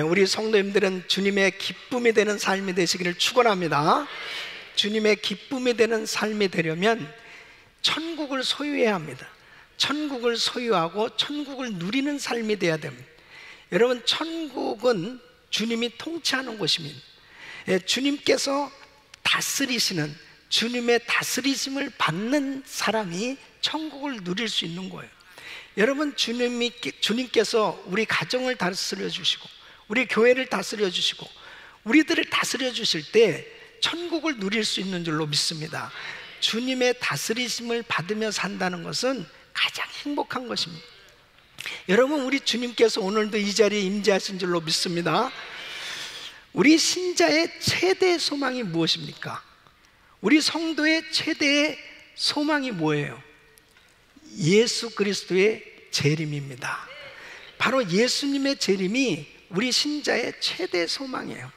우리 성도님들은 주님의 기쁨이 되는 삶이 되시기를 축원합니다. 주님의 기쁨이 되는 삶이 되려면 천국을 소유해야 합니다. 천국을 소유하고 천국을 누리는 삶이 되어야 됩니다. 여러분, 천국은 주님이 통치하는 곳입니다. 주님께서 다스리시는, 주님의 다스리심을 받는 사람이 천국을 누릴 수 있는 거예요. 여러분, 주님께서 우리 가정을 다스려 주시고 우리 교회를 다스려 주시고 우리들을 다스려 주실 때 천국을 누릴 수 있는 줄로 믿습니다. 주님의 다스리심을 받으며 산다는 것은 가장 행복한 것입니다. 여러분, 우리 주님께서 오늘도 이 자리에 임재하신 줄로 믿습니다. 우리 신자의 최대 소망이 무엇입니까? 우리 성도의 최대의 소망이 뭐예요? 예수 그리스도의 재림입니다. 바로 예수님의 재림이 우리 신자의 최대 소망이에요.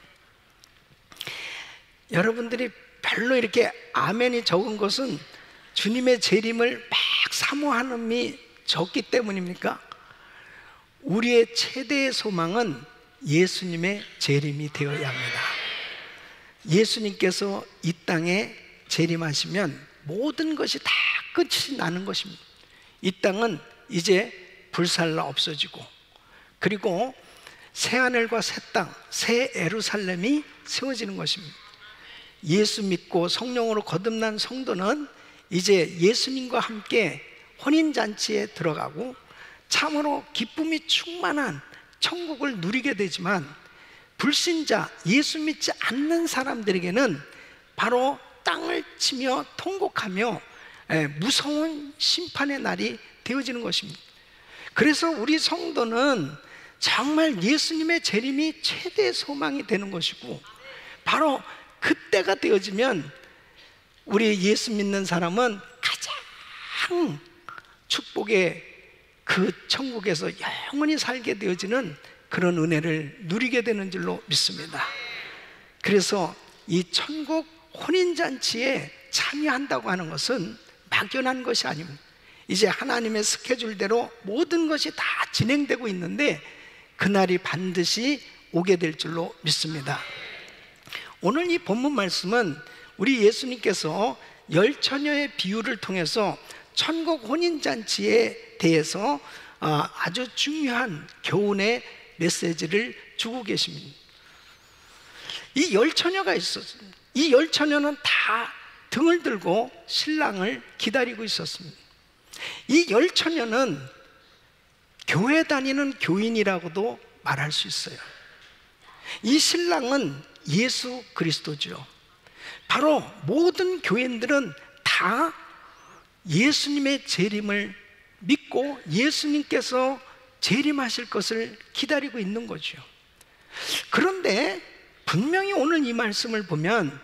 여러분들이 별로 이렇게 아멘이 적은 것은 주님의 재림을 막 사모하는 이 적기 때문입니까? 우리의 최대의 소망은 예수님의 재림이 되어야 합니다. 예수님께서 이 땅에 재림하시면 모든 것이 다 끝이 나는 것입니다. 이 땅은 이제 불살라 없어지고, 그리고 새하늘과 새 땅, 새 예루살렘이 세워지는 것입니다. 예수 믿고 성령으로 거듭난 성도는 이제 예수님과 함께 혼인잔치에 들어가고 참으로 기쁨이 충만한 천국을 누리게 되지만, 불신자, 예수 믿지 않는 사람들에게는 바로 땅을 치며 통곡하며 무서운 심판의 날이 되어지는 것입니다. 그래서 우리 성도는 정말 예수님의 재림이 최대의 소망이 되는 것이고, 바로 그때가 되어지면 우리 예수 믿는 사람은 가장 축복의 그 천국에서 영원히 살게 되어지는 그런 은혜를 누리게 되는 줄로 믿습니다. 그래서 이 천국 혼인잔치에 참여한다고 하는 것은 막연한 것이 아닙니다. 이제 하나님의 스케줄대로 모든 것이 다 진행되고 있는데 그날이 반드시 오게 될 줄로 믿습니다. 오늘 이 본문 말씀은 우리 예수님께서 열 처녀의 비유를 통해서 천국 혼인잔치에 대해서 아주 중요한 교훈의 메시지를 주고 계십니다. 이 열 처녀가 있었습니다. 이 열 처녀는 다 등을 들고 신랑을 기다리고 있었습니다. 이 열 처녀는 교회 다니는 교인이라고도 말할 수 있어요. 이 신랑은 예수 그리스도죠. 바로 모든 교인들은 다 예수님의 재림을 믿고 예수님께서 재림하실 것을 기다리고 있는 거죠. 그런데 분명히 오늘 이 말씀을 보면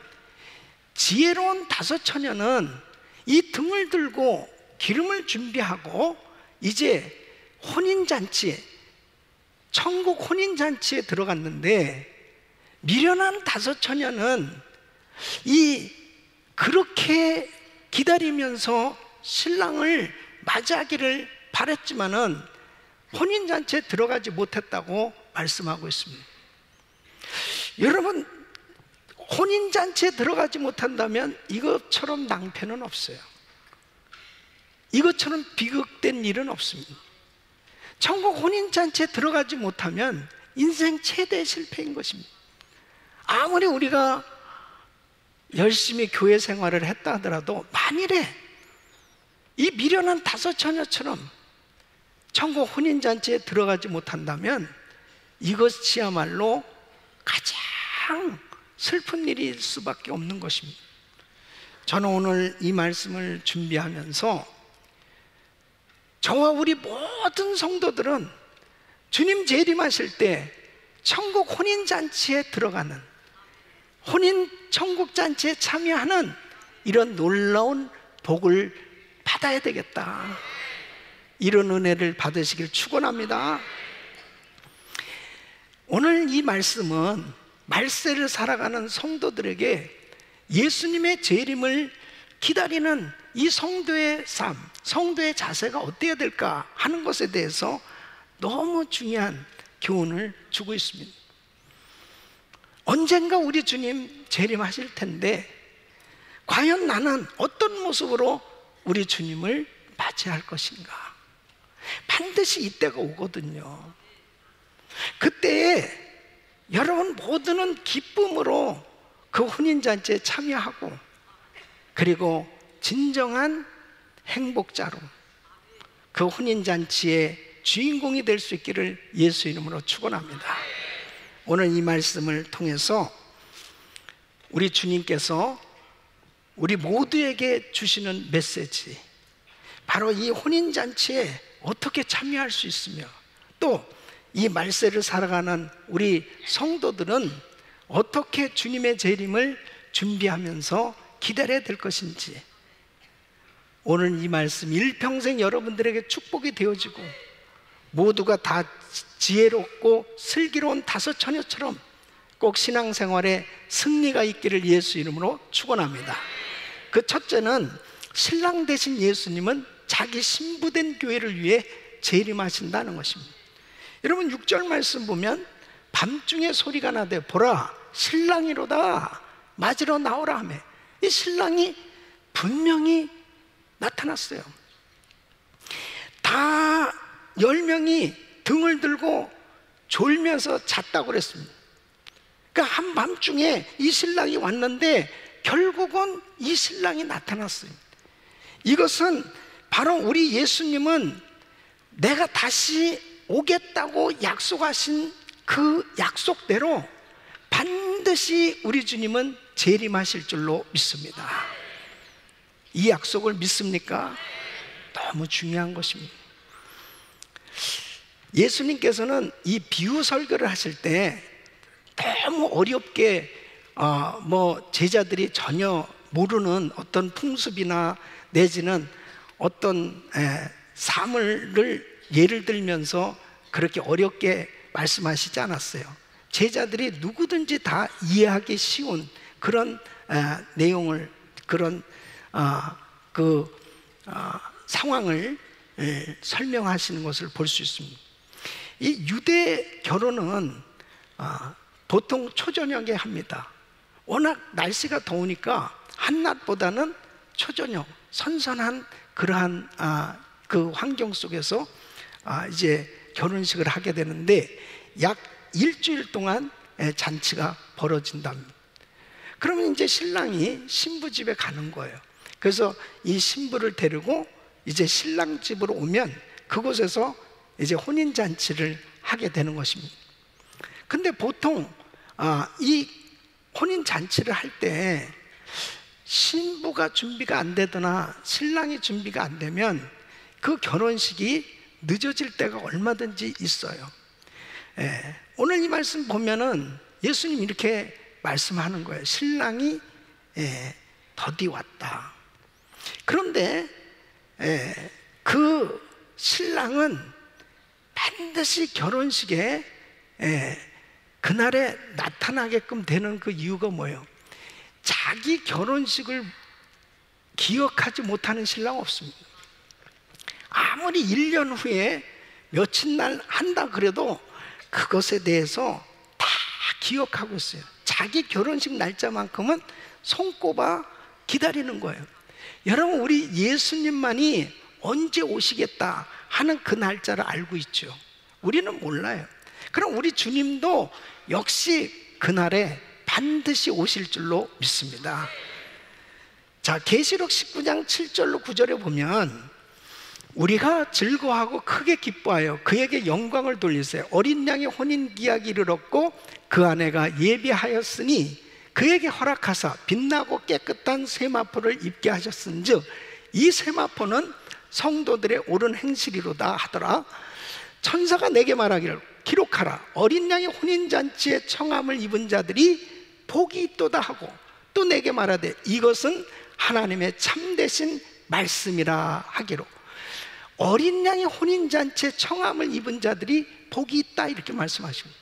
지혜로운 다섯 처녀는 이 등을 들고 기름을 준비하고 이제 혼인잔치에, 천국 혼인잔치에 들어갔는데, 미련한 다섯 처녀는 그렇게 기다리면서 신랑을 맞이하기를 바랬지만은 혼인잔치에 들어가지 못했다고 말씀하고 있습니다. 여러분, 혼인잔치에 들어가지 못한다면 이것처럼 낭패는 없어요. 이것처럼 비극된 일은 없습니다. 천국 혼인잔치에 들어가지 못하면 인생 최대 실패인 것입니다. 아무리 우리가 열심히 교회 생활을 했다 하더라도 만일에 이 미련한 다섯 처녀처럼 천국 혼인잔치에 들어가지 못한다면 이것이야말로 가장 슬픈 일일 수밖에 없는 것입니다. 저는 오늘 이 말씀을 준비하면서 저와 우리 모든 성도들은 주님 재림하실 때 천국 혼인잔치에 들어가는, 혼인 천국잔치에 참여하는 이런 놀라운 복을 받아야 되겠다, 이런 은혜를 받으시길 축원합니다. 오늘 이 말씀은 말세를 살아가는 성도들에게 예수님의 재림을 기다리는 이 성도의 삶, 성도의 자세가 어때야 될까 하는 것에 대해서 너무 중요한 교훈을 주고 있습니다. 언젠가 우리 주님 재림하실 텐데 과연 나는 어떤 모습으로 우리 주님을 맞이할 것인가? 반드시 이때가 오거든요. 그때에 여러분 모두는 기쁨으로 그 혼인잔치에 참여하고, 그리고 진정한 행복자로 그 혼인잔치의 주인공이 될 수 있기를 예수 이름으로 축원합니다. 오늘 이 말씀을 통해서 우리 주님께서 우리 모두에게 주시는 메시지, 바로 이 혼인잔치에 어떻게 참여할 수 있으며, 또 이 말세를 살아가는 우리 성도들은 어떻게 주님의 재림을 준비하면서 기다려야 될 것인지, 오늘 이 말씀 일평생 여러분들에게 축복이 되어지고 모두가 다 지혜롭고 슬기로운 다섯 처녀처럼 꼭 신앙생활에 승리가 있기를 예수 이름으로 축원합니다. 그 첫째는 신랑 되신 예수님은 자기 신부된 교회를 위해 재림하신다는 것입니다. 여러분 6절 말씀 보면 밤중에 소리가 나되 보라 신랑이로다 맞으러 나오라 하며, 이 신랑이 분명히 나타났어요. 다 10명이 등을 들고 졸면서 잤다고 그랬습니다. 그러니까 한밤중에 이 신랑이 왔는데 결국은 이 신랑이 나타났어요. 이것은 바로 우리 예수님은 내가 다시 오겠다고 약속하신 그 약속대로 반드시 우리 주님은 재림하실 줄로 믿습니다. 이 약속을 믿습니까? 너무 중요한 것입니다. 예수님께서는 이 비유 설교를 하실 때 너무 어렵게 제자들이 전혀 모르는 어떤 풍습이나 내지는 어떤 사물을 예를 들면서 그렇게 어렵게 말씀하시지 않았어요. 제자들이 누구든지 다 이해하기 쉬운 그런 내용을, 그런 상황을 설명하시는 것을 볼 수 있습니다. 이 유대 결혼은 보통 초저녁에 합니다. 워낙 날씨가 더우니까 한낮보다는 초저녁, 선선한 그러한 그 환경 속에서 이제 결혼식을 하게 되는데 약 일주일 동안 잔치가 벌어진답니다. 그러면 이제 신랑이 신부 집에 가는 거예요. 그래서 이 신부를 데리고 이제 신랑 집으로 오면 그곳에서 이제 혼인잔치를 하게 되는 것입니다. 근데 보통 이 혼인잔치를 할 때 신부가 준비가 안 되거나 신랑이 준비가 안 되면 그 결혼식이 늦어질 때가 얼마든지 있어요. 오늘 이 말씀 보면은 예수님 이렇게 말씀하는 거예요. 신랑이 더디 왔다. 그런데 그 신랑은 반드시 결혼식에 그날에 나타나게끔 되는 그 이유가 뭐예요? 자기 결혼식을 기억하지 못하는 신랑 없습니다. 아무리 1년 후에 며칠 날 한다 그래도 그것에 대해서 다 기억하고 있어요. 자기 결혼식 날짜만큼은 손꼽아 기다리는 거예요. 여러분, 우리 예수님만이 언제 오시겠다 하는 그 날짜를 알고 있죠. 우리는 몰라요. 그럼 우리 주님도 역시 그날에 반드시 오실 줄로 믿습니다. 자, 계시록 19장 7절로 9절에 보면 우리가 즐거워하고 크게 기뻐하여 그에게 영광을 돌리세요. 어린 양의 혼인기약이 이르렀고 그 아내가 예비하였으니 그에게 허락하사 빛나고 깨끗한 세마포를 입게 하셨은즉 이 세마포는 성도들의 옳은 행실이로다 하더라. 천사가 내게 말하기를 기록하라. 어린 양의 혼인잔치에 청함을 입은 자들이 복이 있도다 하고 또 내게 말하되 이것은 하나님의 참되신 말씀이라 하기로. 어린 양의 혼인잔치에 청함을 입은 자들이 복이 있다 이렇게 말씀하십니다.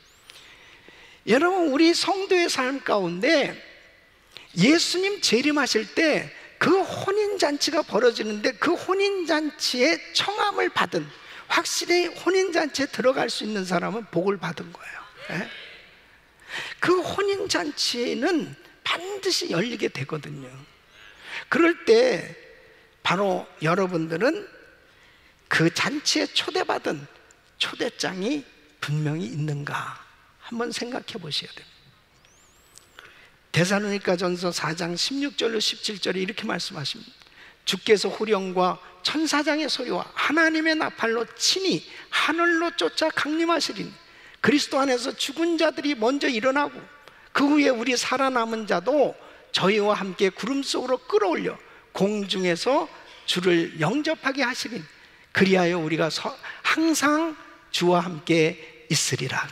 여러분, 우리 성도의 삶 가운데 예수님 재림하실 때 그 혼인잔치가 벌어지는데 그 혼인잔치에 청함을 받은, 확실히 혼인잔치에 들어갈 수 있는 사람은 복을 받은 거예요. 예? 그 혼인잔치는 반드시 열리게 되거든요. 그럴 때 바로 여러분들은 그 잔치에 초대받은 초대장이 분명히 있는가 한번 생각해 보셔야 됩니다. 데살로니가전서 4장 16절로 17절에 이렇게 말씀하십니다. 주께서 후령과 천사장의 소리와 하나님의 나팔로 친히 하늘로 쫓아 강림하시리니 그리스도 안에서 죽은 자들이 먼저 일어나고 그 후에 우리 살아남은 자도 저희와 함께 구름 속으로 끌어올려 공중에서 주를 영접하게 하시리니 그리하여 우리가 항상 주와 함께 있으리라.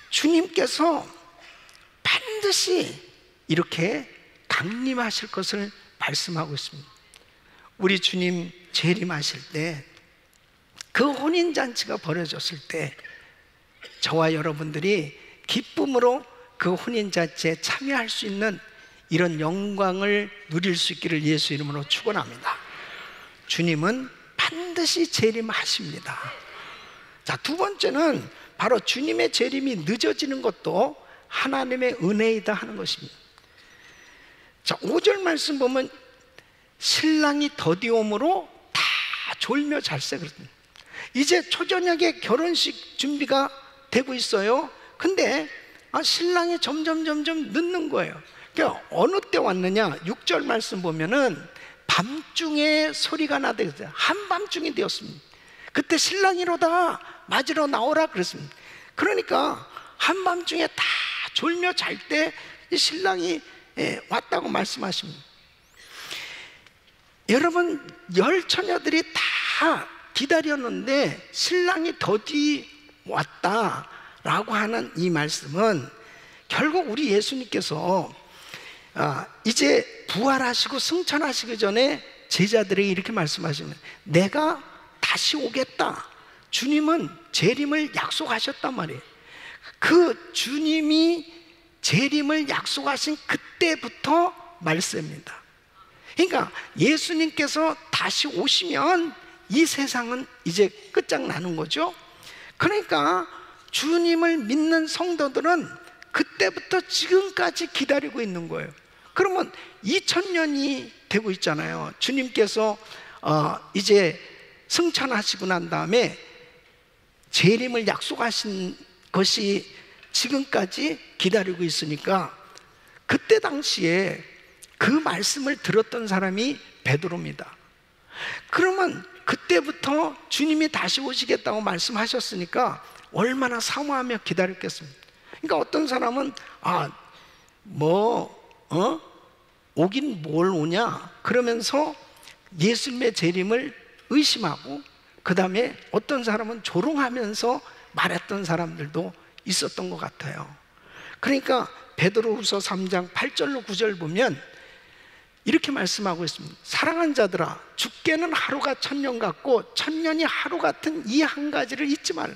주님께서 반드시 이렇게 강림하실 것을 말씀하고 있습니다. 우리 주님 재림하실 때 그 혼인잔치가 벌어졌을 때 저와 여러분들이 기쁨으로 그 혼인잔치에 참여할 수 있는 이런 영광을 누릴 수 있기를 예수 이름으로 축원합니다. 주님은 반드시 재림하십니다. 자, 두 번째는 바로 주님의 재림이 늦어지는 것도 하나님의 은혜이다 하는 것입니다. 자, 5절 말씀 보면 신랑이 더디옴으로 다 졸며 잘세 그랬더니 이제 초저녁에 결혼식 준비가 되고 있어요. 근데 신랑이 점점 늦는 거예요. 그러니까 어느 때 왔느냐? 6절 말씀 보면은 밤중에 소리가 나되 한밤중이 되었습니다. 그때 신랑이로다 맞으러 나오라 그랬습니다. 그러니까 한밤중에 다 졸며 잘 때 신랑이 왔다고 말씀하십니다. 여러분, 열 처녀들이 다 기다렸는데 신랑이 더디 왔다라고 하는 이 말씀은 결국 우리 예수님께서 이제 부활하시고 승천하시기 전에 제자들에게 이렇게 말씀하시면 내가 다시 오겠다. 주님은 재림을 약속하셨단 말이에요. 그 주님이 재림을 약속하신 그때부터 말씀입니다. 그러니까 예수님께서 다시 오시면 이 세상은 이제 끝장나는 거죠. 그러니까 주님을 믿는 성도들은 그때부터 지금까지 기다리고 있는 거예요. 그러면 2000년이 되고 있잖아요. 주님께서 이제 승천하시고 난 다음에 재림을 약속하신 것이 지금까지 기다리고 있으니까 그때 당시에 그 말씀을 들었던 사람이 베드로입니다. 그러면 그때부터 주님이 다시 오시겠다고 말씀하셨으니까 얼마나 사모하며 기다렸겠습니까? 그러니까 어떤 사람은 오긴 뭘 오냐 그러면서 예수님의 재림을 의심하고 그 다음에 어떤 사람은 조롱하면서 말했던 사람들도 있었던 것 같아요. 그러니까 베드로후서 3장 8절로 9절 보면 이렇게 말씀하고 있습니다. 사랑하는 자들아, 죽게는 하루가 1000년 같고 1000년이 하루 같은 이 한 가지를 잊지 말라.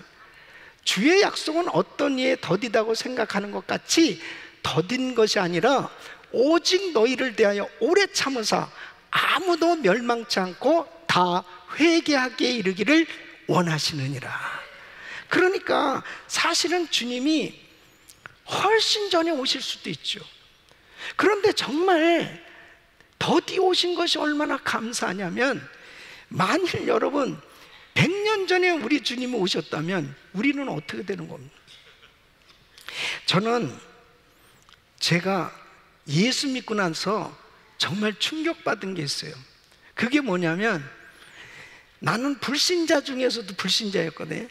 주의 약속은 어떤 이에 더디다고 생각하는 것 같이 더딘 것이 아니라 오직 너희를 대하여 오래 참으사 아무도 멸망치 않고 다 회개하기에 이르기를 원하시느니라. 그러니까 사실은 주님이 훨씬 전에 오실 수도 있죠. 그런데 정말 더디 오신 것이 얼마나 감사하냐면 만일 여러분 100년 전에 우리 주님이 오셨다면 우리는 어떻게 되는 겁니까? 저는 제가 예수 믿고 나서 정말 충격받은 게 있어요. 그게 뭐냐면 나는 불신자 중에서도 불신자였거든요.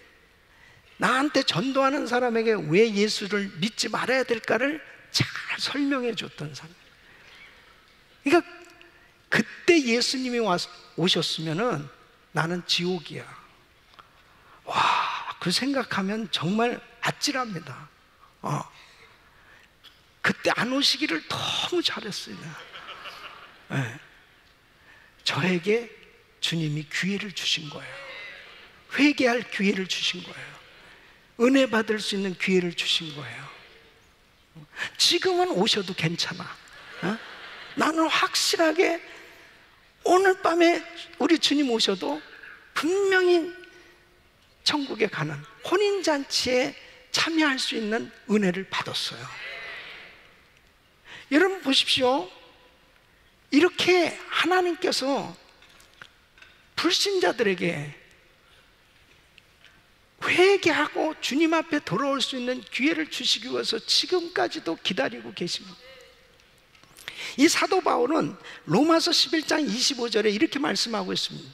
나한테 전도하는 사람에게 왜 예수를 믿지 말아야 될까를 잘 설명해 줬던 사람. 그러니까 그때 예수님이 오셨으면은 나는 지옥이야. 와, 그 생각하면 정말 아찔합니다. 그때 안 오시기를 너무 잘했어요. 네. 저에게 주님이 기회를 주신 거예요. 회개할 기회를 주신 거예요. 은혜 받을 수 있는 기회를 주신 거예요. 지금은 오셔도 괜찮아. 나는 확실하게 오늘 밤에 우리 주님 오셔도 분명히 천국에 가는 혼인잔치에 참여할 수 있는 은혜를 받았어요. 여러분 보십시오. 이렇게 하나님께서 불신자들에게 회개하고 주님 앞에 돌아올 수 있는 기회를 주시기 위해서 지금까지도 기다리고 계십니다. 이 사도 바울은 로마서 11장 25절에 이렇게 말씀하고 있습니다.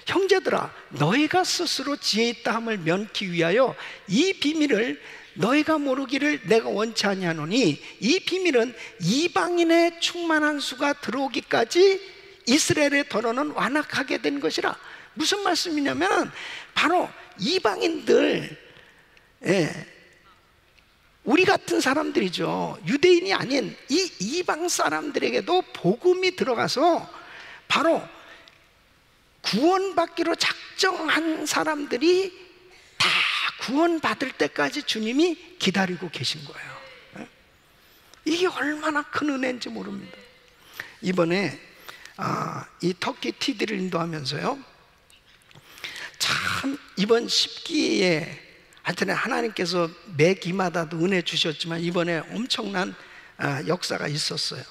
형제들아, 너희가 스스로 지혜 있다 함을 면키 위하여 이 비밀을 너희가 모르기를 내가 원치 아니하노니, 이 비밀은 이방인의 충만한 수가 들어오기까지 이스라엘의 더러는 완악하게 된 것이라. 무슨 말씀이냐면 바로 이방인들, 우리 같은 사람들이죠. 유대인이 아닌 이 이방 사람들에게도 복음이 들어가서 바로 구원받기로 작정한 사람들이 다 구원받을 때까지 주님이 기다리고 계신 거예요. 이게 얼마나 큰 은혜인지 모릅니다. 이번에 이 터키 TD를 인도하면서요, 참 이번 십기에 하여튼 하나님께서 매 기마다도 은혜 주셨지만 이번에 엄청난 역사가 있었어요.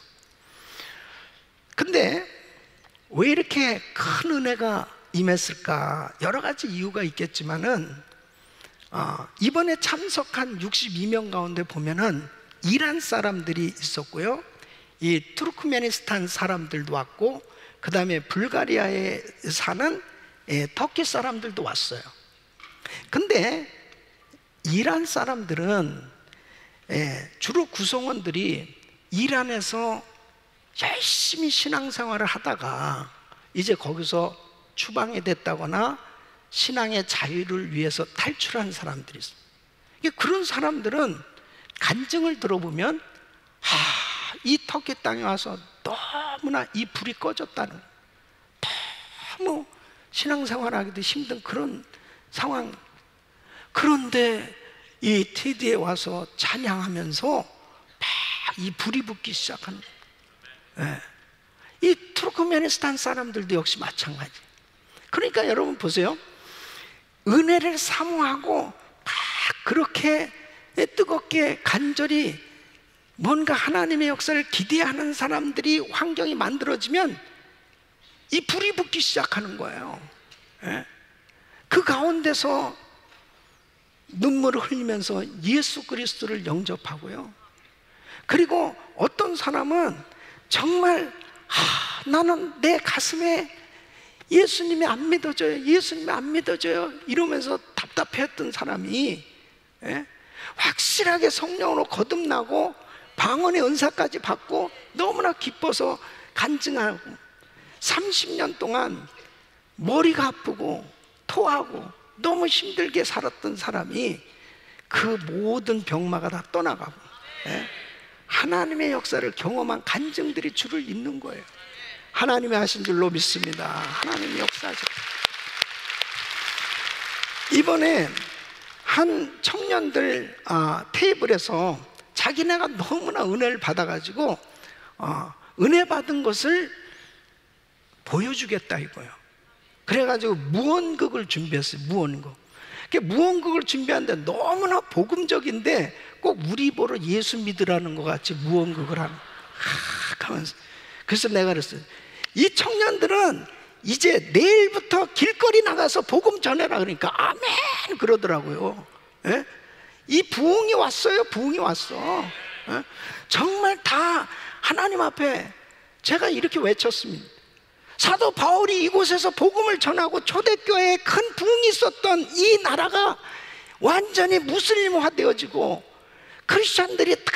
근데 왜 이렇게 큰 은혜가 임했을까? 여러 가지 이유가 있겠지만은 이번에 참석한 62명 가운데 보면은 이란 사람들이 있었고요, 이 투르크메니스탄 사람들도 왔고, 그 다음에 불가리아에 사는 터키 사람들도 왔어요. 근데 이란 사람들은 주로 구성원들이 이란에서 열심히 신앙생활을 하다가 이제 거기서 추방이 됐다거나 신앙의 자유를 위해서 탈출한 사람들이 있어요. 그런 사람들은 간증을 들어보면 이 터키 땅에 와서 너무나 이 불이 꺼졌다는, 너무 신앙생활하기도 힘든 그런 상황. 그런데 이 TD에 와서 찬양하면서 막 이 불이 붙기 시작하는 거예요. 이 투르크메니스탄 사람들도 역시 마찬가지. 그러니까 여러분 보세요. 은혜를 사모하고 막 그렇게 뜨겁게 간절히 뭔가 하나님의 역사를 기대하는 사람들이 환경이 만들어지면 이 불이 붙기 시작하는 거예요. 그 가운데서 눈물을 흘리면서 예수 그리스도를 영접하고요, 그리고 어떤 사람은 정말 나는 내 가슴에 예수님이 안 믿어져요, 예수님이 안 믿어져요 이러면서 답답했던 사람이 확실하게 성령으로 거듭나고 방언의 은사까지 받고 너무나 기뻐서 간증하고, 30년 동안 머리가 아프고 토하고 너무 힘들게 살았던 사람이 그 모든 병마가 다 떠나가고 하나님의 역사를 경험한 간증들이 줄을 잇는 거예요. 하나님이 하신 줄로 믿습니다. 하나님이 역사하셨어요. 이번에 한 청년들 테이블에서 자기네가 너무나 은혜를 받아가지고 은혜 받은 것을 보여주겠다 이거예요. 그래가지고 무언극을 준비했어요. 무언극을 준비하는데 너무나 복음적인데 꼭 우리 보러 예수 믿으라는 것 같이 무언극을 하면서, 그래서 내가 그랬어요. 이 청년들은 이제 내일부터 길거리 나가서 복음 전해라 그러니까 아멘 그러더라고요. 이 부흥이 왔어요. 부흥이 왔어. 정말 다 하나님 앞에 제가 이렇게 외쳤습니다. 사도 바울이 이곳에서 복음을 전하고 초대교회에 큰 부흥이 있었던 이 나라가 완전히 무슬림화 되어지고 크리스찬들이 다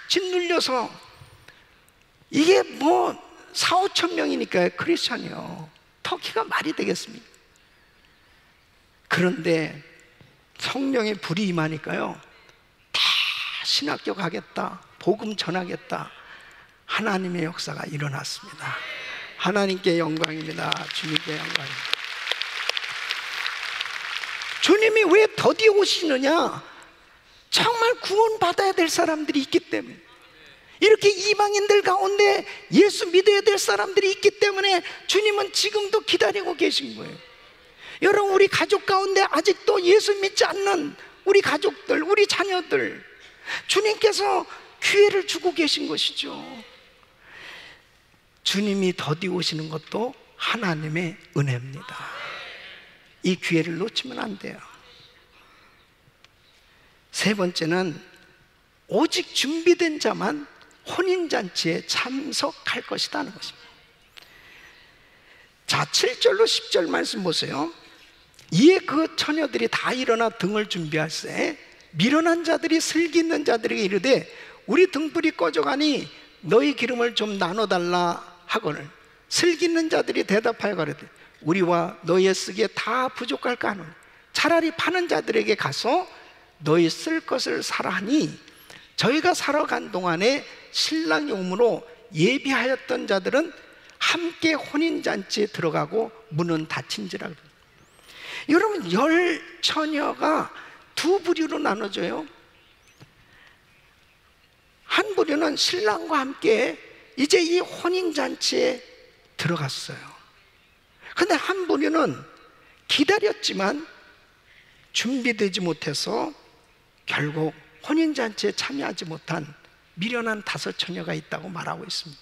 짓눌려서 이게 뭐 4,5천 명이니까 크리스찬이요. 터키가 말이 되겠습니까? 그런데 성령의 불이 임하니까요, 다 신학교 가겠다, 복음 전하겠다, 하나님의 역사가 일어났습니다. 하나님께 영광입니다. 주님께 영광입니다. 주님이 왜 더디 오시느냐? 정말 구원받아야 될 사람들이 있기 때문에, 이렇게 이방인들 가운데 예수 믿어야 될 사람들이 있기 때문에 주님은 지금도 기다리고 계신 거예요. 여러분, 우리 가족 가운데 아직도 예수 믿지 않는 우리 가족들, 우리 자녀들, 주님께서 기회를 주고 계신 것이죠. 주님이 더디 오시는 것도 하나님의 은혜입니다. 이 기회를 놓치면 안 돼요. 세 번째는 오직 준비된 자만 혼인잔치에 참석할 것이라는 것입니다. 자, 7절로 10절 말씀 보세요. 이에 그 처녀들이 다 일어나 등을 준비할세 미련한 자들이 슬기 있는 자들에게 이르되 우리 등불이 꺼져가니 너희 기름을 좀 나눠달라 하거늘 슬기 있는 자들이 대답하여 가로되 우리와 너희의 쓰기에 다 부족할까 하노니 차라리 파는 자들에게 가서 너희 쓸 것을 사라 하니 저희가 사러 간 동안에 신랑이 오므로 예비하였던 자들은 함께 혼인잔치에 들어가고 문은 닫힌지라. 여러분, 10 처녀가 두 부류로 나눠져요. 한 부류는 신랑과 함께 이제 이 혼인잔치에 들어갔어요. 근데 한 부류는 기다렸지만 준비되지 못해서 결국 혼인잔치에 참여하지 못한 미련한 5 처녀가 있다고 말하고 있습니다.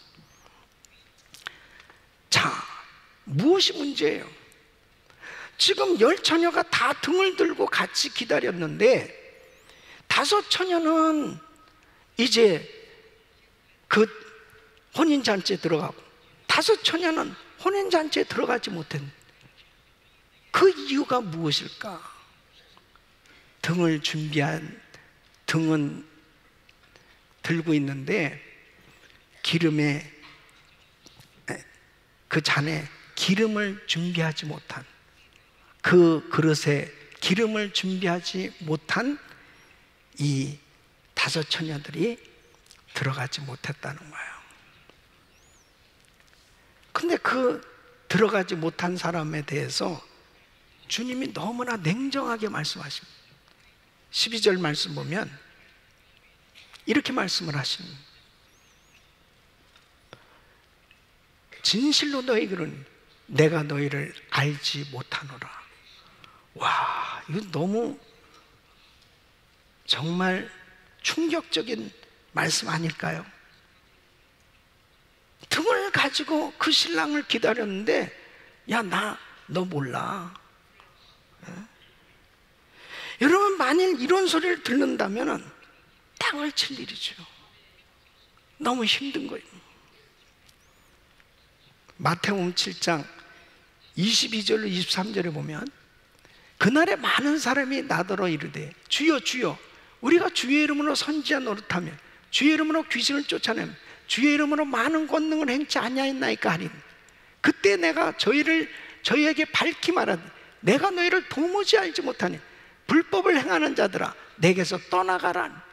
자, 무엇이 문제예요? 지금 10 처녀가 다 등을 들고 같이 기다렸는데 5 처녀는 이제 그 혼인잔치에 들어가고 5 처녀는 혼인잔치에 들어가지 못한 그 이유가 무엇일까? 등을 준비한 등은 들고 있는데 기름에 그 잔에 기름을 준비하지 못한 그 그릇에 기름을 준비하지 못한 이 5 처녀들이 들어가지 못했다는 거예요. 근데 그 들어가지 못한 사람에 대해서 주님이 너무나 냉정하게 말씀하십니다. 12절 말씀 보면 이렇게 말씀을 하십니다. 진실로 너희들은 내가 너희를 알지 못하노라. 와, 이거 너무 정말 충격적인 말씀 아닐까요? 등을 가지고 그 신랑을 기다렸는데 야, 너 몰라. 여러분, 만일 이런 소리를 듣는다면 땅을 칠 일이죠. 너무 힘든 거예요. 마태복음 7장 22절로 23절에 보면 그날에 많은 사람이 나더러 이르되 주여 주여 우리가 주의 이름으로 선지자 노릇하며 주의 이름으로 귀신을 쫓아내며 주의 이름으로 많은 권능을 행치 아니하였나이까 하니 그때 내가 저희에게 밝히 말하되 내가 너희를 도무지 알지 못하니 불법을 행하는 자들아 내게서 떠나가라.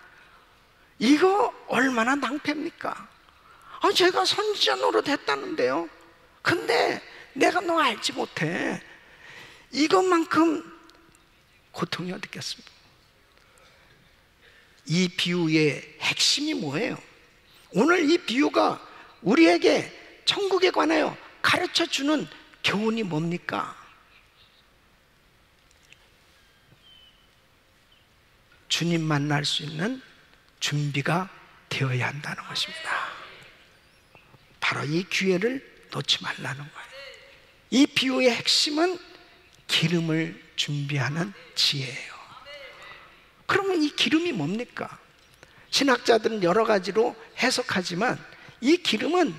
이거 얼마나 낭패입니까? 제가 선지자 노릇 했다는데요, 근데 내가 너 알지 못해. 이것만큼 고통이 어디 있겠습니까? 이 비유의 핵심이 뭐예요? 오늘 이 비유가 우리에게 천국에 관하여 가르쳐주는 교훈이 뭡니까? 주님 만날 수 있는 준비가 되어야 한다는 것입니다. 바로 이 기회를 놓지 말라는 거예요. 이 비유의 핵심은 기름을 준비하는 지혜예요. 그러면 이 기름이 뭡니까? 신학자들은 여러 가지로 해석하지만 이 기름은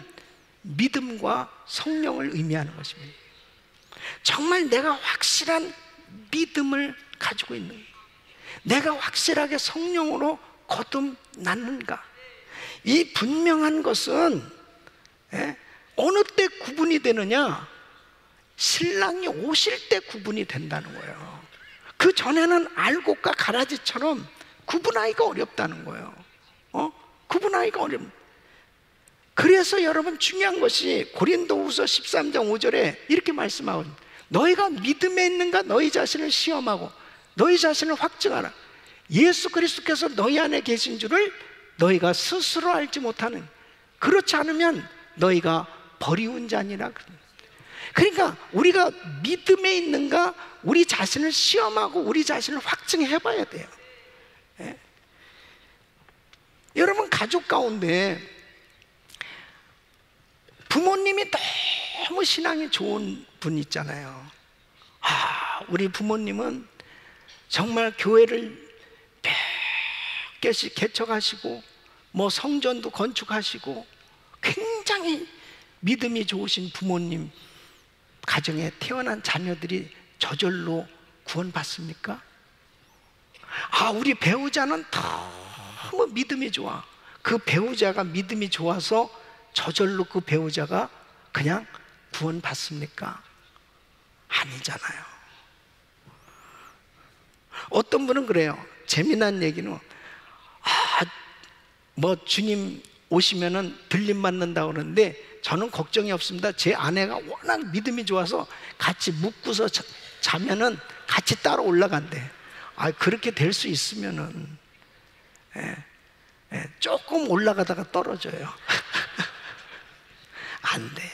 믿음과 성령을 의미하는 것입니다. 정말 내가 확실한 믿음을 가지고 있는, 내가 확실하게 성령으로 거듭났는가? 이 분명한 것은 어느 때 구분이 되느냐? 신랑이 오실 때 구분이 된다는 거예요. 그 전에는 알곡과 가라지처럼 구분하기가 어렵다는 거예요. 구분하기가 어렵다. 그래서 여러분, 중요한 것이 고린도후서 13장 5절에 이렇게 말씀하고, 너희가 믿음에 있는가 너희 자신을 시험하고 너희 자신을 확증하라. 예수 그리스도께서 너희 안에 계신 줄을 너희가 스스로 알지 못하는, 그렇지 않으면 너희가 버리운 자니라. 그러니까 우리가 믿음에 있는가 우리 자신을 시험하고 우리 자신을 확증해 봐야 돼요. 예. 여러분, 가족 가운데 부모님이 너무 신앙이 좋은 분 있잖아요. 우리 부모님은 정말 교회를 몇 개씩 개척하시고 뭐 성전도 건축하시고 굉장히 믿음이 좋으신 부모님 가정에 태어난 자녀들이 저절로 구원받습니까? 우리 배우자는 너무 믿음이 좋아. 그 배우자가 믿음이 좋아서 저절로 그 배우자가 그냥 구원받습니까? 아니잖아요. 어떤 분은 그래요. 재미난 얘기는 뭐 주님 오시면은 들림 맞는다고 그러는데 저는 걱정이 없습니다. 제 아내가 워낙 믿음이 좋아서 같이 묶고서 자면은 같이 따라 올라간대. 그렇게 될 수 있으면은 조금 올라가다가 떨어져요. 안 돼.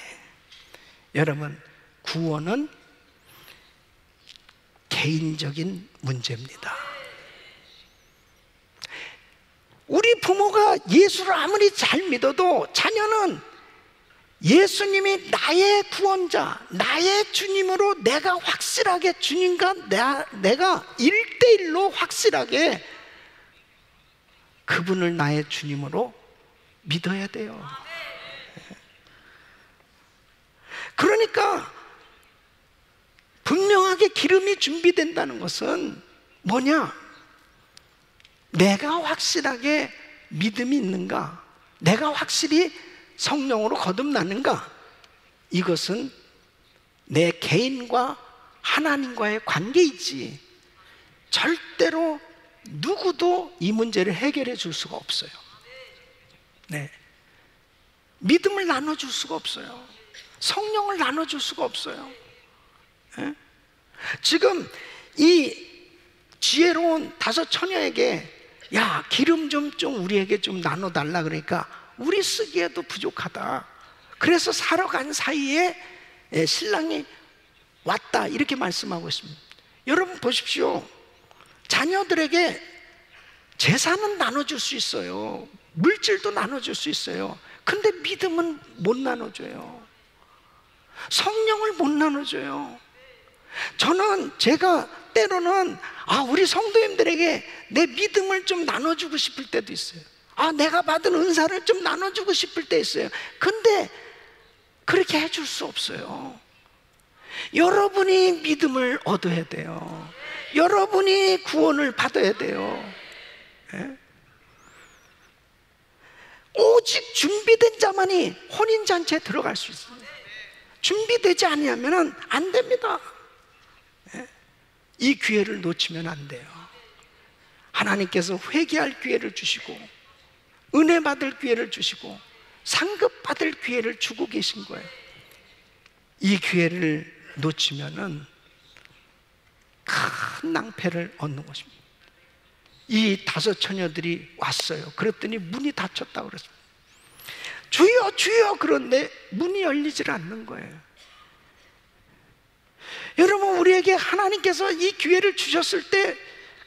여러분, 구원은 개인적인 문제입니다. 우리 부모가 예수를 아무리 잘 믿어도 자녀는 예수님이 나의 구원자, 나의 주님으로 내가 확실하게 주님과 내가 1대1로 확실하게 그분을 나의 주님으로 믿어야 돼요. 그러니까 분명하게 기름이 준비된다는 것은 뭐냐? 내가 확실하게 믿음이 있는가? 내가 확실히 성령으로 거듭났는가? 이것은 내 개인과 하나님과의 관계이지 절대로 누구도 이 문제를 해결해 줄 수가 없어요. 네. 믿음을 나눠줄 수가 없어요. 성령을 나눠줄 수가 없어요. 네? 지금 이 지혜로운 5 처녀에게 야, 기름 좀 우리에게 좀 나눠달라 그러니까 우리 쓰기에도 부족하다. 그래서 사러 간 사이에 신랑이 왔다 이렇게 말씀하고 있습니다. 여러분 보십시오. 자녀들에게 재산은 나눠줄 수 있어요. 물질도 나눠줄 수 있어요. 근데 믿음은 못 나눠줘요. 성령을 못 나눠줘요. 저는 제가 때로는 우리 성도님들에게 내 믿음을 좀 나눠주고 싶을 때도 있어요. 내가 받은 은사를 좀 나눠주고 싶을 때 있어요. 근데 그렇게 해줄 수 없어요. 여러분이 믿음을 얻어야 돼요. 여러분이 구원을 받아야 돼요. 네? 오직 준비된 자만이 혼인잔치에 들어갈 수 있어요. 준비되지 않으면 안 됩니다. 네? 이 기회를 놓치면 안 돼요. 하나님께서 회개할 기회를 주시고 은혜 받을 기회를 주시고 상급 받을 기회를 주고 계신 거예요. 이 기회를 놓치면은 큰 낭패를 얻는 것입니다. 이 5 처녀들이 왔어요. 그랬더니 문이 닫혔다고 그랬습니다. 주여 주여 그런데 문이 열리질 않는 거예요. 여러분, 우리에게 하나님께서 이 기회를 주셨을 때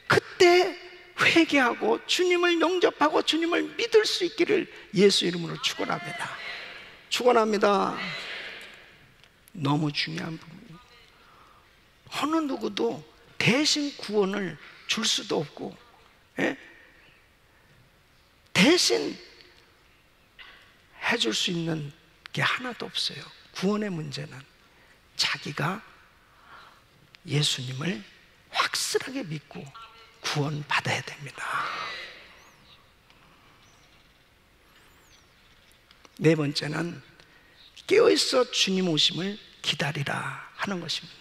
그때 회개하고 주님을 영접하고 주님을 믿을 수 있기를 예수 이름으로 축원합니다. 축원합니다. 너무 중요한 부분이에요. 어느 누구도 대신 구원을 줄 수도 없고, 대신 해줄 수 있는 게 하나도 없어요. 구원의 문제는 자기가 예수님을 확실하게 믿고 구원받아야 됩니다. 4번째는 깨어있어 주님 오심을 기다리라 하는 것입니다.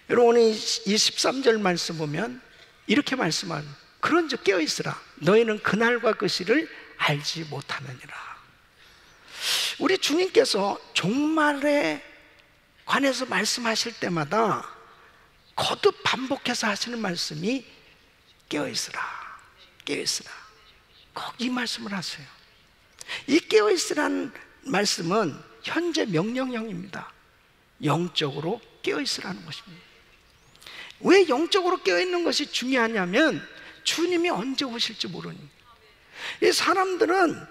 여러분, 이 13절 말씀 보면 이렇게 말씀합니다. 그런즉 깨어있으라. 너희는 그날과 그 시를 알지 못하느니라. 우리 주님께서 종말에 관해서 말씀하실 때마다 거듭 반복해서 하시는 말씀이 깨어있으라, 깨어있으라. 꼭 이 말씀을 하세요. 이 깨어있으라는 말씀은 현재 명령형입니다. 영적으로 깨어있으라는 것입니다. 왜 영적으로 깨어있는 것이 중요하냐면 주님이 언제 오실지 모르니. 이 사람들은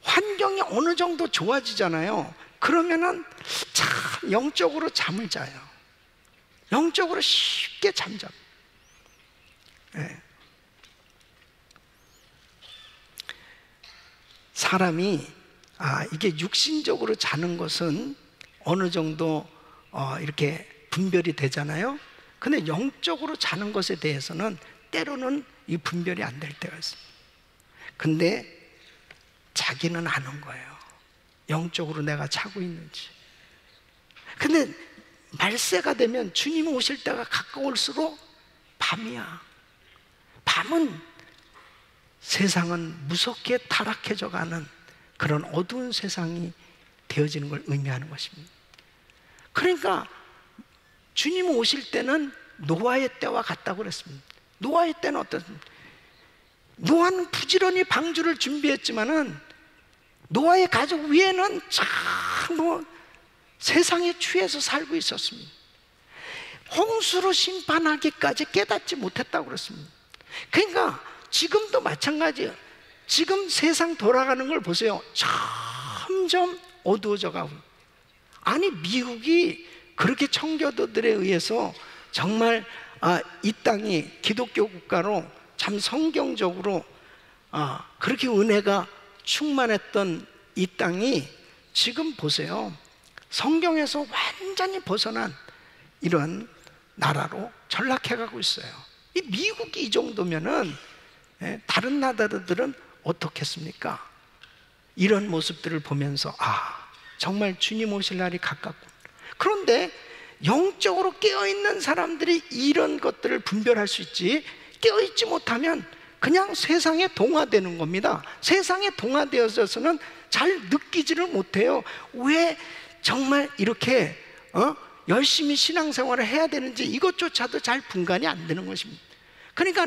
환경이 어느 정도 좋아지잖아요. 그러면은 참 영적으로 잠을 자요. 영적으로 쉽게 잠잡. 네. 사람이 이게 육신적으로 자는 것은 어느 정도 이렇게 분별이 되잖아요. 근데 영적으로 자는 것에 대해서는 때로는 이 분별이 안 될 때가 있습니다. 근데 자기는 아는 거예요. 영적으로 내가 자고 있는지. 근데 말세가 되면 주님이 오실 때가 가까울수록 밤이야. 밤은 세상은 무섭게 타락해져 가는 그런 어두운 세상이 되어지는 걸 의미하는 것입니다. 그러니까 주님 오실 때는 노아의 때와 같다고 그랬습니다. 노아의 때는 어떻습니까? 노아는 부지런히 방주를 준비했지만은 노아의 가족 위에는 참 세상에 취해서 살고 있었습니다. 홍수로 심판하기까지 깨닫지 못했다고 그랬습니다. 그러니까 지금도 마찬가지예요. 지금 세상 돌아가는 걸 보세요. 점점 어두워져 가고. 아니 미국이 그렇게 청교도들에 의해서 정말 이 땅이 기독교 국가로 참 성경적으로 그렇게 은혜가 충만했던 이 땅이 지금 보세요. 성경에서 완전히 벗어난 이런 나라로 전락해가고 있어요. 이 미국이 이 정도면은 다른 나라들은 어떻겠습니까? 이런 모습들을 보면서 정말 주님 오실 날이 가깝군. 그런데 영적으로 깨어있는 사람들이 이런 것들을 분별할 수 있지, 깨어있지 못하면 그냥 세상에 동화되는 겁니다. 세상에 동화되어서는 잘 느끼지를 못해요. 왜 정말 이렇게 열심히 신앙생활을 해야 되는지 이것조차도 잘 분간이 안 되는 것입니다. 그러니까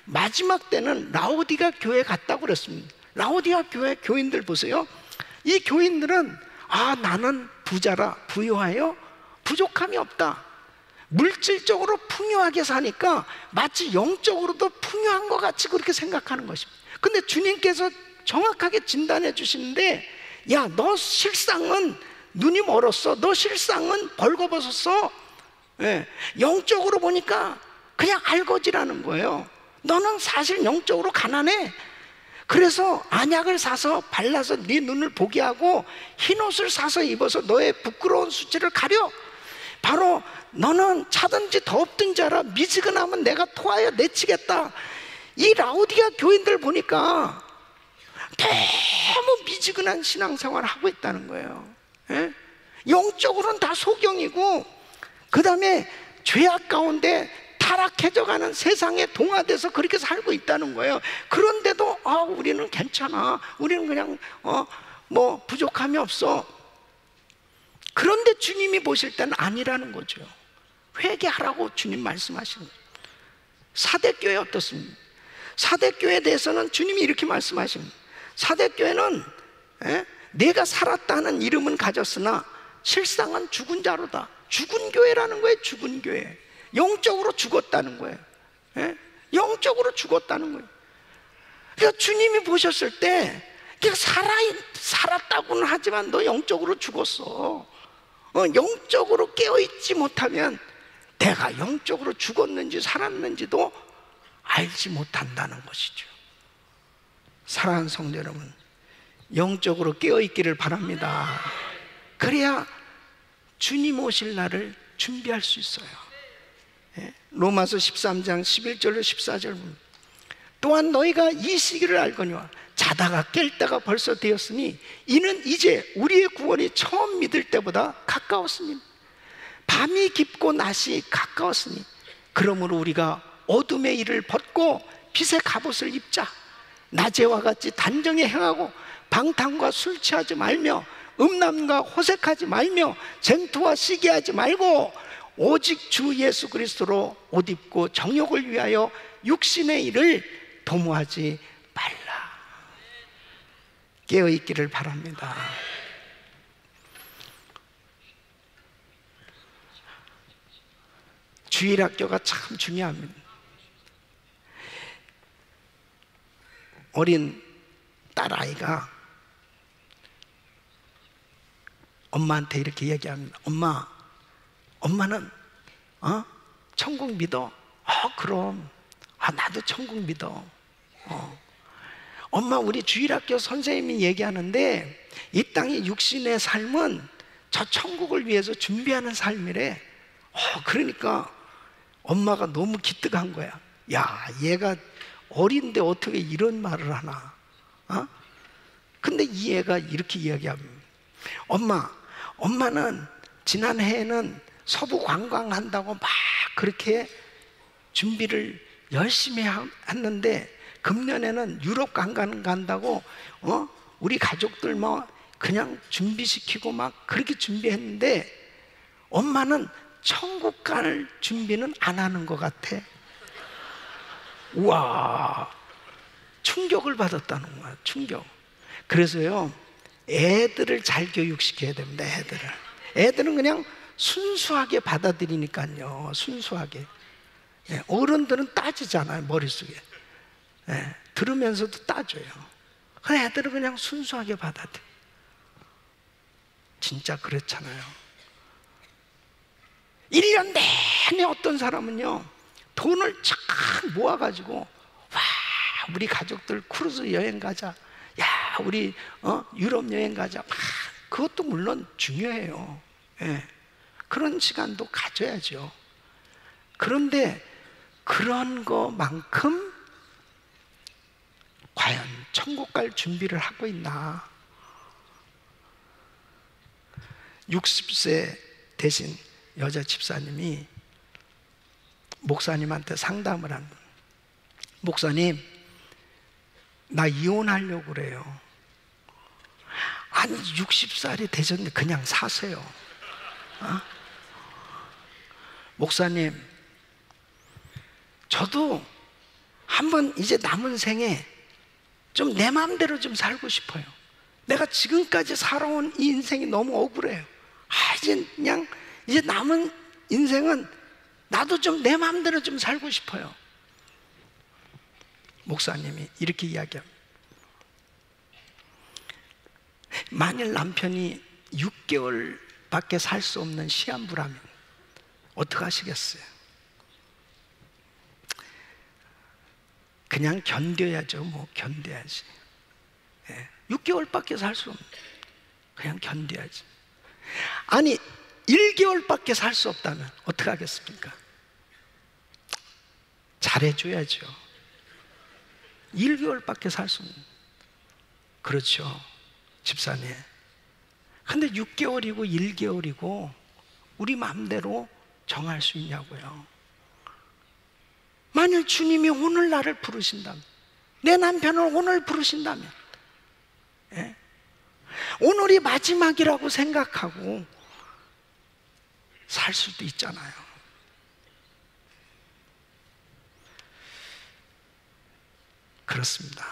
마지막 때는 라오디가 교회 갔다고 그랬습니다. 라오디가 교회 교인들 보세요. 이 교인들은 나는 부자라 부유하여 부족함이 없다. 물질적으로 풍요하게 사니까 마치 영적으로도 풍요한 것 같이 그렇게 생각하는 것입니다. 근데 주님께서 정확하게 진단해 주시는데, 야, 너 실상은 눈이 멀었어. 너 실상은 벌거벗었어. 영적으로 보니까 그냥 알거지라는 거예요. 너는 사실 영적으로 가난해. 그래서 안약을 사서 발라서 네 눈을 보게 하고 흰옷을 사서 입어서 너의 부끄러운 수치를 가려. 바로 너는 차든지 덥든지 알아. 미지근하면 내가 토하여 내치겠다. 이 라오디아 교인들 보니까 너무 미지근한 신앙생활을 하고 있다는 거예요. 영적으로는 다 소경이고, 그 다음에 죄악 가운데 타락해져가는 세상에 동화돼서 그렇게 살고 있다는 거예요. 그런데도 우리는 괜찮아. 우리는 그냥 부족함이 없어. 그런데 주님이 보실 때는 아니라는 거죠. 회개하라고 주님 말씀하시는 거예요. 사대교회 어떻습니까? 사대교회에 대해서는 주님이 이렇게 말씀하십니다. 사대교회는 내가 살았다는 이름은 가졌으나 실상은 죽은 자로다. 죽은 교회라는 거예요. 죽은 교회. 영적으로 죽었다는 거예요. 영적으로 죽었다는 거예요. 그러니까 주님이 보셨을 때 살았다고는 하지만 너 영적으로 죽었어. 영적으로 깨어있지 못하면 내가 영적으로 죽었는지 살았는지도 알지 못한다는 것이죠. 사랑하는 성도 여러분, 영적으로 깨어있기를 바랍니다. 그래야 주님 오실 날을 준비할 수 있어요. 로마서 13장 11절로 14절 보면, 또한 너희가 이 시기를 알거니와 자다가 깰 때가 벌써 되었으니 이는 이제 우리의 구원이 처음 믿을 때보다 가까웠으니 밤이 깊고 낮이 가까웠으니 그러므로 우리가 어둠의 일을 벗고 빛의 갑옷을 입자. 낮에와 같이 단정히 행하고 방탕과 술 취하지 말며 음란과 호색하지 말며 쟁투와 시기하지 말고 오직 주 예수 그리스도로 옷 입고 정욕을 위하여 육신의 일을 도모하지 말라. 깨어있기를 바랍니다. 주일학교가 참 중요합니다. 어린 딸아이가 엄마한테 이렇게 얘기합니다. 엄마, 엄마는 천국 믿어? 그럼. 나도 천국 믿어. 엄마, 우리 주일학교 선생님이 얘기하는데 이 땅의 육신의 삶은 저 천국을 위해서 준비하는 삶이래. 그러니까 엄마가 너무 기특한 거야. 야, 얘가 어린데 어떻게 이런 말을 하나? 근데 이 애가 이렇게 이야기합니다. 엄마는 지난해에는 서부 관광한다고 막 그렇게 준비를 열심히 했는데 금년에는 유럽 관광 간다고 우리 가족들 뭐 그냥 준비시키고 막 그렇게 준비했는데 엄마는 천국 갈 준비는 안 하는 것 같아. 우와, 충격을 받았다는 거야. 충격. 그래서요, 애들을 잘 교육시켜야 됩니다. 애들은 그냥 순수하게 받아들이니까요. 순수하게. 어른들은 따지잖아요, 머릿속에. 들으면서도 따져요. 그래, 애들은 그냥 순수하게 받아들여. 진짜 그렇잖아요. 1년 내내 어떤 사람은요, 돈을 착 모아가지고, 와, 우리 가족들 크루즈 여행 가자. 야, 우리 유럽 여행 가자. 그것도 물론 중요해요. 그런 시간도 가져야죠. 그런데 그런 거만큼 과연 천국 갈 준비를 하고 있나? 60세 되신 여자 집사님이 목사님한테 상담을 한 거예요. 목사님, 나 이혼하려고 그래요. 아니, 60살이 되셨는데 그냥 사세요. 목사님, 저도 한번 이제 남은 생에 좀 내 마음대로 좀 살고 싶어요. 내가 지금까지 살아온 이 인생이 너무 억울해요. 이제 남은 인생은 나도 좀 내 마음대로 좀 살고 싶어요. 목사님이 이렇게 이야기합니다. 만일 남편이 6개월밖에 살 수 없는 시한부라면 어떻게 하시겠어요? 그냥 견뎌야죠. 뭐 견뎌야지. 6개월밖에 살 수 없는, 그냥 견뎌야지. 아니, 1개월밖에 살 수 없다면 어떻게 하겠습니까? 잘해줘야죠. 1개월밖에 살 수 없는. 그렇죠, 집사님. 근데 6개월이고 1개월이고 우리 마음대로 정할 수 있냐고요. 만일 주님이 오늘 나를 부르신다면, 내 남편을 오늘 부르신다면, 오늘이 마지막이라고 생각하고 살 수도 있잖아요. 그렇습니다.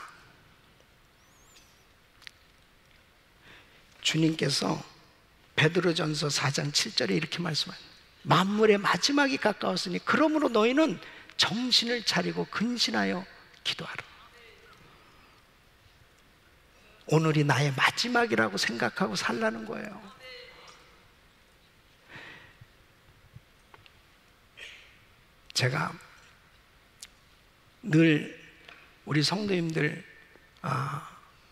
주님께서 베드로전서 4장 7절에 이렇게 말씀합니다. 만물의 마지막이 가까웠으니 그러므로 너희는 정신을 차리고 근신하여 기도하라. 오늘이 나의 마지막이라고 생각하고 살라는 거예요. 제가 늘 우리 성도님들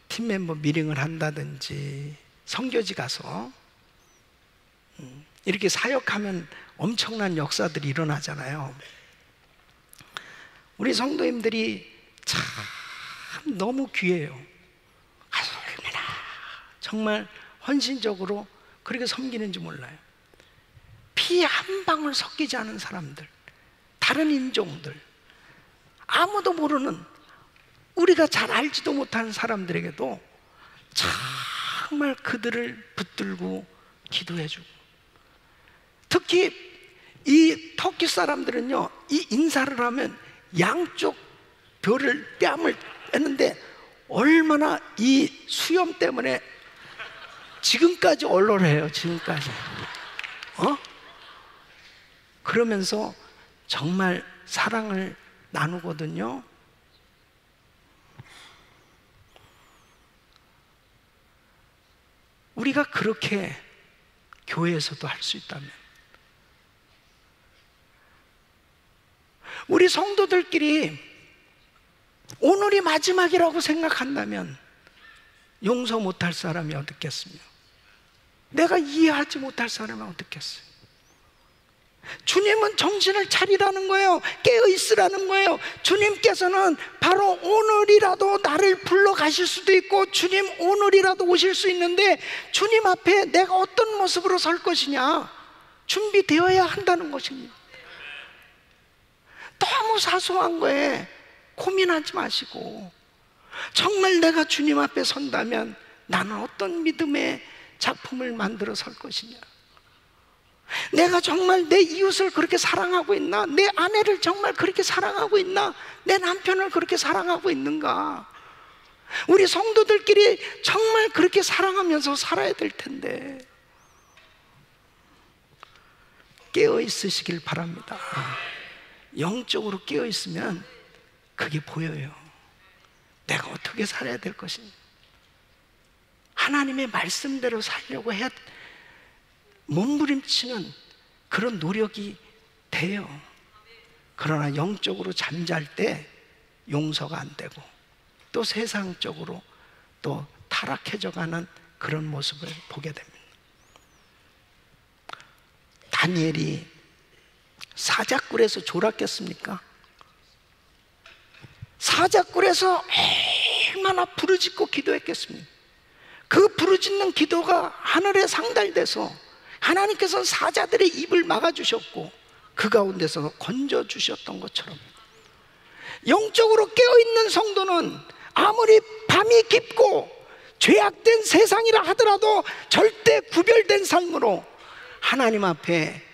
팀 멤버 미팅을 한다든지 선교지 가서 이렇게 사역하면 엄청난 역사들이 일어나잖아요. 우리 성도님들이 참 너무 귀해요. 얼마나 정말 헌신적으로 그렇게 섬기는지 몰라요. 피 한 방울 섞이지 않은 사람들, 다른 인종들, 아무도 모르는, 우리가 잘 알지도 못하는 사람들에게도 정말 그들을 붙들고 기도해주고, 특히 이 터키 사람들은요, 이 인사를 하면 양쪽 뺨을 뺐는데 얼마나 이 수염 때문에 지금까지 얼얼해요. 지금까지. 그러면서 정말 사랑을 나누거든요. 우리가 그렇게 교회에서도 할 수 있다면, 우리 성도들끼리 오늘이 마지막이라고 생각한다면 용서 못할 사람이 어떻겠으며, 내가 이해하지 못할 사람이 어떻겠어요? 주님은 정신을 차리라는 거예요. 깨어있으라는 거예요. 주님께서는 바로 오늘이라도 나를 불러 가실 수도 있고, 주님 오늘이라도 오실 수 있는데, 주님 앞에 내가 어떤 모습으로 설 것이냐 준비되어야 한다는 것입니다. 너무 사소한 거에 고민하지 마시고, 정말 내가 주님 앞에 선다면 나는 어떤 믿음의 작품을 만들어 설 것이냐, 내가 정말 내 이웃을 그렇게 사랑하고 있나, 내 아내를 정말 그렇게 사랑하고 있나, 내 남편을 그렇게 사랑하고 있는가. 우리 성도들끼리 정말 그렇게 사랑하면서 살아야 될 텐데, 깨어 있으시길 바랍니다. 영적으로 깨어 있으면 그게 보여요. 내가 어떻게 살아야 될 것인지, 하나님의 말씀대로 살려고 해 몸부림치는 그런 노력이 돼요. 그러나 영적으로 잠잘 때 용서가 안 되고, 또 세상적으로 또 타락해져 가는 그런 모습을 보게 됩니다. 다니엘이 사자굴에서 졸았겠습니까? 사자굴에서 얼마나 부르짖고 기도했겠습니까? 그 부르짖는 기도가 하늘에 상달돼서 하나님께서는 사자들의 입을 막아주셨고, 그 가운데서 건져주셨던 것처럼, 영적으로 깨어있는 성도는 아무리 밤이 깊고 죄악된 세상이라 하더라도 절대 구별된 삶으로 하나님 앞에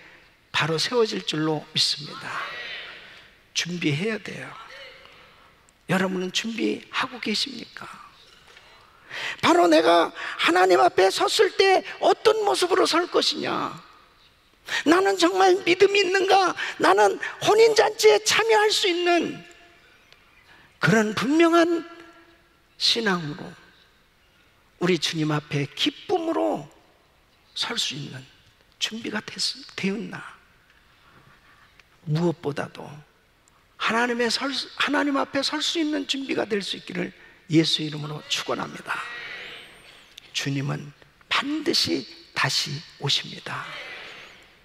바로 세워질 줄로 믿습니다. 준비해야 돼요. 여러분은 준비하고 계십니까? 바로 내가 하나님 앞에 섰을 때 어떤 모습으로 설 것이냐, 나는 정말 믿음이 있는가, 나는 혼인잔치에 참여할 수 있는 그런 분명한 신앙으로 우리 주님 앞에 기쁨으로 설 수 있는 준비가 되었나. 무엇보다도 하나님 앞에 설 수 있는 준비가 될 수 있기를 예수 이름으로 축원합니다. 주님은 반드시 다시 오십니다.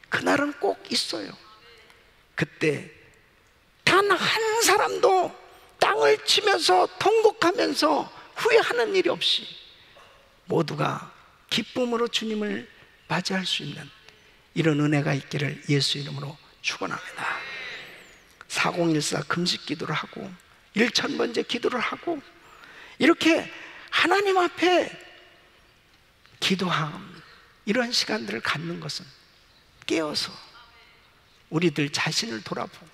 그날은 꼭 있어요. 그때 단 한 사람도 땅을 치면서 통곡하면서 후회하는 일이 없이 모두가 기쁨으로 주님을 맞이할 수 있는 이런 은혜가 있기를 예수 이름으로 축원합니다. 4014 금식 기도를 하고 1000번째 기도를 하고 이렇게 하나님 앞에 기도함, 이런 시간들을 갖는 것은 깨어서 우리들 자신을 돌아보고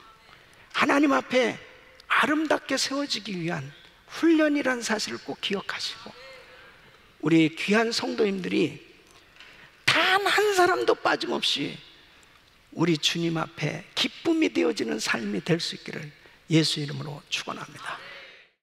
하나님 앞에 아름답게 세워지기 위한 훈련이란 사실을 꼭 기억하시고, 우리 귀한 성도님들이 단 한 사람도 빠짐없이 우리 주님 앞에 기쁨이 되어지는 삶이 될 수 있기를 예수 이름으로 축원합니다.